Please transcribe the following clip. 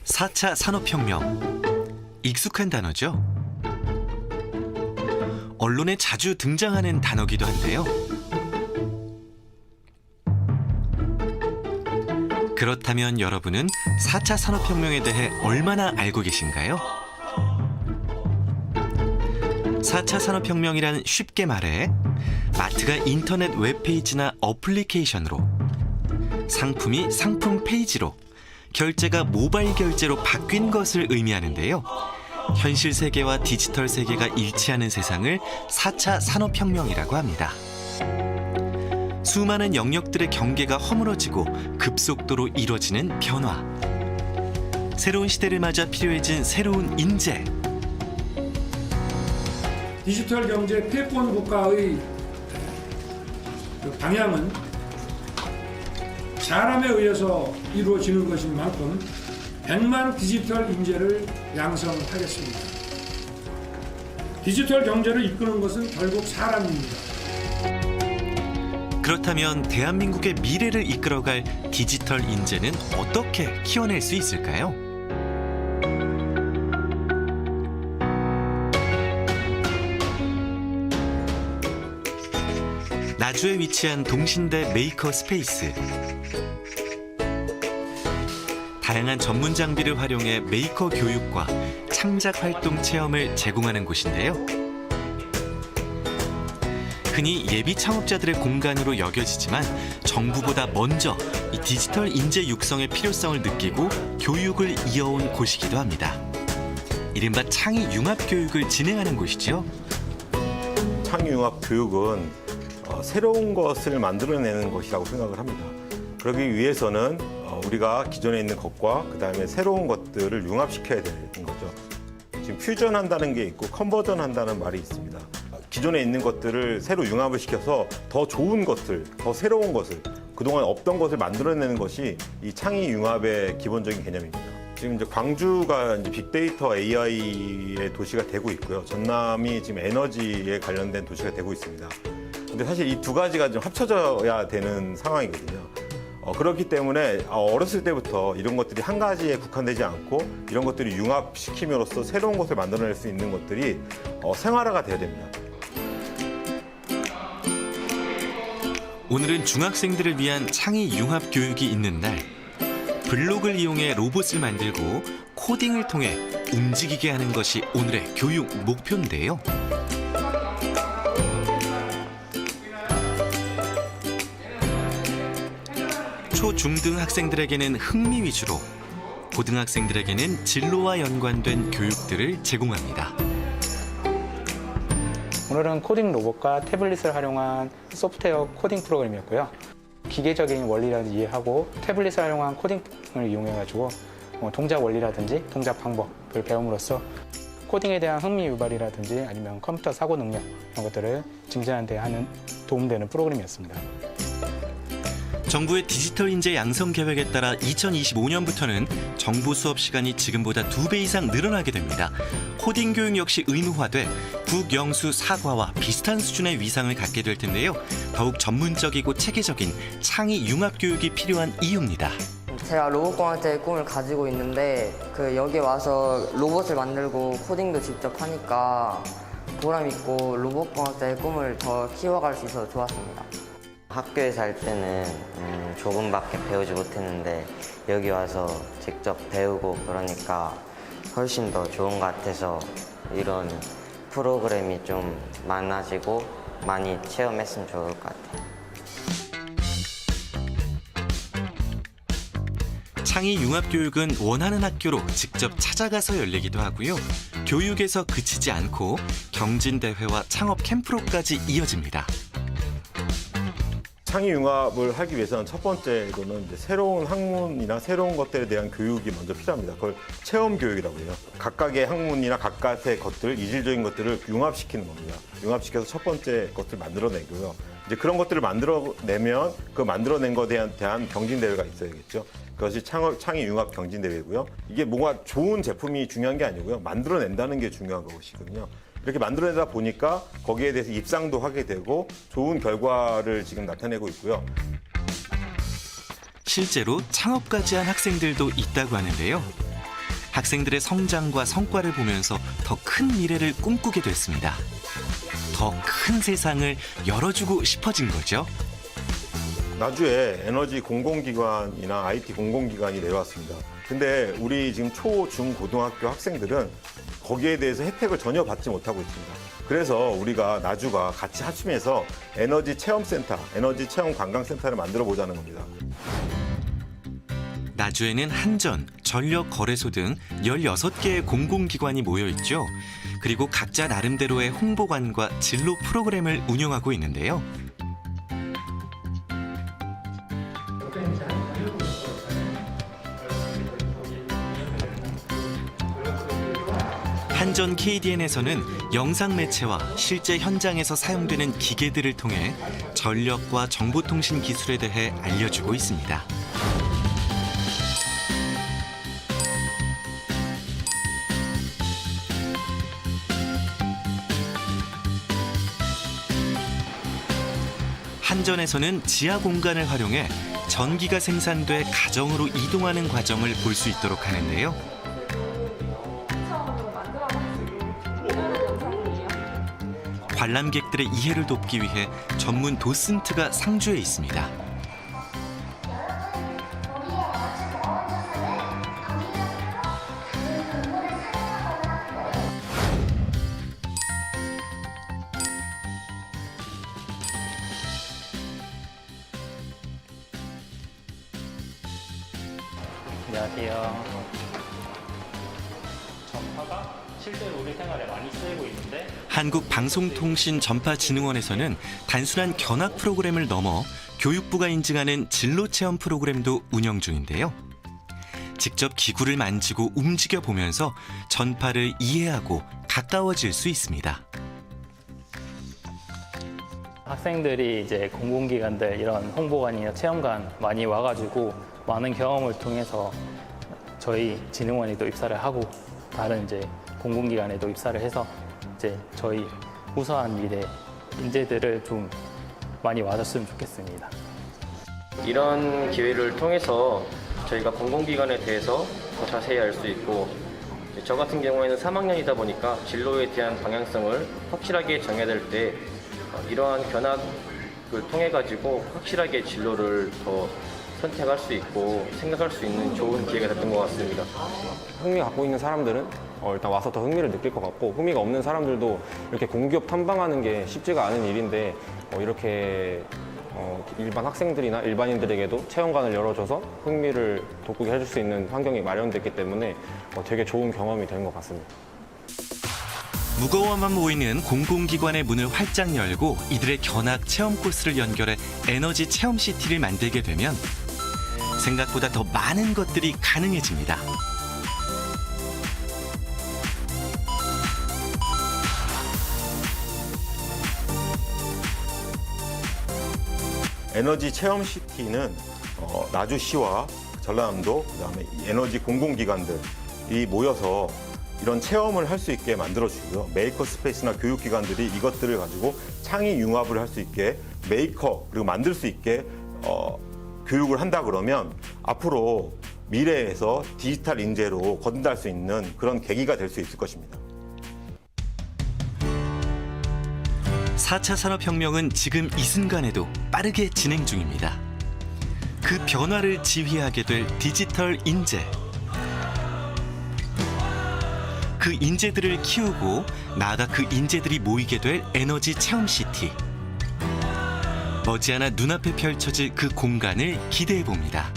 4차 산업혁명. 익숙한 단어죠? 언론에 자주 등장하는 단어기도 한데요. 그렇다면 여러분은 4차 산업혁명에 대해 얼마나 알고 계신가요? 4차 산업혁명이란 쉽게 말해 마트가 인터넷 웹페이지나 어플리케이션으로, 상품이 상품 페이지로, 결제가 모바일 결제로 바뀐 것을 의미하는데요. 현실 세계와 디지털 세계가 일치하는 세상을 4차 산업혁명이라고 합니다. 수많은 영역들의 경계가 허물어지고 급속도로 이뤄지는 변화. 새로운 시대를 맞아 필요해진 새로운 인재. 디지털 경제 패권 국가의 방향은 사람에 의해서 이루어지는 것인 만큼 100만 디지털 인재를 양성하겠습니다. 디지털 경제를 이끄는 것은 결국 사람입니다. 그렇다면 대한민국의 미래를 이끌어갈 디지털 인재는 어떻게 키워낼 수 있을까요? 나주에 위치한 동신대 메이커 스페이스. 다양한 전문 장비를 활용해 메이커 교육과 창작 활동 체험을 제공하는 곳인데요. 흔히 예비 창업자들의 공간으로 여겨지지만 정부보다 먼저 이 디지털 인재 육성의 필요성을 느끼고 교육을 이어온 곳이기도 합니다. 이른바 창의 융합 교육을 진행하는 곳이죠. 창의 융합 교육은 새로운 것을 만들어내는 것이라고 생각을 합니다. 그러기 위해서는 우리가 기존에 있는 것과 그다음에 새로운 것들을 융합시켜야 되는 거죠. 지금 퓨전한다는 게 있고 컨버전한다는 말이 있습니다. 기존에 있는 것들을 새로 융합을 시켜서 더 좋은 것들, 더 새로운 것을, 그동안 없던 것을 만들어내는 것이 이 창의 융합의 기본적인 개념입니다. 지금 이제 광주가 이제 빅데이터 AI의 도시가 되고 있고요. 전남이 지금 에너지에 관련된 도시가 되고 있습니다. 근데 사실 이 두 가지가 좀 합쳐져야 되는 상황이거든요. 그렇기 때문에 어렸을 때부터 이런 것들이 한 가지에 국한되지 않고 이런 것들이 융합시킴으로써 새로운 것을 만들어낼 수 있는 것들이 생활화가 돼야 됩니다. 오늘은 중학생들을 위한 창의 융합 교육이 있는 날. 블록을 이용해 로봇을 만들고 코딩을 통해 움직이게 하는 것이 오늘의 교육 목표인데요. 초, 중등 학생들에게는 흥미 위주로, 고등학생들에게는 진로와 연관된 교육들을 제공합니다. 오늘은 코딩 로봇과 태블릿을 활용한 소프트웨어 코딩 프로그램이었고요. 기계적인 원리라든지 이해하고 태블릿을 활용한 코딩을 이용해가지고 동작 원리라든지 동작 방법을 배움으로써 코딩에 대한 흥미 유발이라든지 아니면 컴퓨터 사고 능력 이런 것들을 증진하는 데 하는 도움되는 프로그램이었습니다. 정부의 디지털 인재 양성 계획에 따라 2025년부터는 정부 수업 시간이 지금보다 2배 이상 늘어나게 됩니다. 코딩 교육 역시 의무화돼 국영수 사과와 비슷한 수준의 위상을 갖게 될 텐데요. 더욱 전문적이고 체계적인 창의 융합 교육이 필요한 이유입니다. 제가 로봇공학자의 꿈을 가지고 있는데 여기 와서 로봇을 만들고 코딩도 직접 하니까 보람 있고 로봇공학자의 꿈을 더 키워갈 수 있어서 좋았습니다. 학교에 살 때는 조금밖에 배우지 못했는데 여기 와서 직접 배우고 그러니까 훨씬 더 좋은 것 같아서 이런 프로그램이 좀 많아지고 많이 체험했으면 좋을 것 같아요. 창의 융합 교육은 원하는 학교로 직접 찾아가서 열리기도 하고요. 교육에서 그치지 않고 경진대회와 창업 캠프로까지 이어집니다. 창의 융합을 하기 위해서는 첫 번째로는 이제 새로운 학문이나 새로운 것들에 대한 교육이 먼저 필요합니다. 그걸 체험 교육이라고 해요. 각각의 학문이나 각각의 것들, 이질적인 것들을 융합시키는 겁니다. 융합시켜서 첫 번째 것을 만들어내고요. 이제 그런 것들을 만들어내면 그 만들어낸 것에 대한 경진대회가 있어야겠죠. 그것이 창의 융합 경진대회고요. 이게 뭔가 좋은 제품이 중요한 게 아니고요. 만들어낸다는 게 중요한 것이거든요. 이렇게 만들어내다 보니까 거기에 대해서 입상도 하게 되고 좋은 결과를 지금 나타내고 있고요. 실제로 창업까지 한 학생들도 있다고 하는데요. 학생들의 성장과 성과를 보면서 더 큰 미래를 꿈꾸게 됐습니다. 더 큰 세상을 열어주고 싶어진 거죠. 나주에 에너지 공공기관이나 IT 공공기관이 내려왔습니다. 근데 우리 지금 초, 중, 고등학교 학생들은 거기에 대해서 혜택을 전혀 받지 못하고 있습니다. 그래서 우리가 나주가 같이 합심해서 에너지 체험센터, 에너지 체험 관광센터를 만들어 보자는 겁니다. 나주에는 한전, 전력거래소 등 16개의 공공기관이 모여 있죠. 그리고 각자 나름대로의 홍보관과 진로 프로그램을 운영하고 있는데요. 한전 KDN에서는 영상 매체와 실제 현장에서 사용되는 기계들을 통해 전력과 정보통신 기술에 대해 알려주고 있습니다. 한전에서는 지하 공간을 활용해 전기가 생산돼 가정으로 이동하는 과정을 볼 수 있도록 하는데요. 관람객들의 이해를 돕기 위해 전문 도슨트가 상주해 있습니다. 안녕하세요. 전파가 실제로 우리 생활에 많이 쓰이고 있는데 한국방송통신전파진흥원에서는 단순한 견학 프로그램을 넘어 교육부가 인증하는 진로체험 프로그램도 운영 중인데요. 직접 기구를 만지고 움직여 보면서 전파를 이해하고 가까워질 수 있습니다. 학생들이 이제 공공기관들 이런 홍보관이나 체험관 많이 와가지고 많은 경험을 통해서 저희 진흥원에도 입사를 하고 다른 이제 공공기관에도 입사를 해서 이제 저희 우수한 미래 인재들을 좀 많이 와줬으면 좋겠습니다. 이런 기회를 통해서 저희가 공공기관에 대해서 더 자세히 알 수 있고 저 같은 경우에는 3학년이다 보니까 진로에 대한 방향성을 확실하게 정해야 될 때 이러한 견학을 통해 가지고 확실하게 진로를 더 선택할 수 있고 생각할 수 있는 좋은 기회가 됐던 것 같습니다. 흥미 갖고 있는 사람들은 일단 와서 더 흥미를 느낄 것 같고 흥미가 없는 사람들도 이렇게 공기업 탐방하는 게 쉽지가 않은 일인데 이렇게 일반 학생들이나 일반인들에게도 체험관을 열어줘서 흥미를 돋구게 해줄 수 있는 환경이 마련됐기 때문에 되게 좋은 경험이 된 것 같습니다. 무거워만 보이는 공공기관의 문을 활짝 열고 이들의 견학 체험 코스를 연결해 에너지 체험 시티를 만들게 되면 생각보다 더 많은 것들이 가능해집니다. 에너지 체험 시티는 나주시와 전라남도, 그다음에 에너지 공공기관들이 모여서 이런 체험을 할 수 있게 만들어주고요. 메이커 스페이스나 교육기관들이 이것들을 가지고 창의 융합을 할 수 있게 메이커 그리고 만들 수 있게 교육을 한다 그러면 앞으로 미래에서 디지털 인재로 거듭날 수 있는 그런 계기가 될 수 있을 것입니다. 4차 산업혁명은 지금 이 순간에도 빠르게 진행 중입니다. 그 변화를 지휘하게 될 디지털 인재. 그 인재들을 키우고 나아가 그 인재들이 모이게 될 에너지 체험시티. 머지않아 눈앞에 펼쳐질 그 공간을 기대해 봅니다.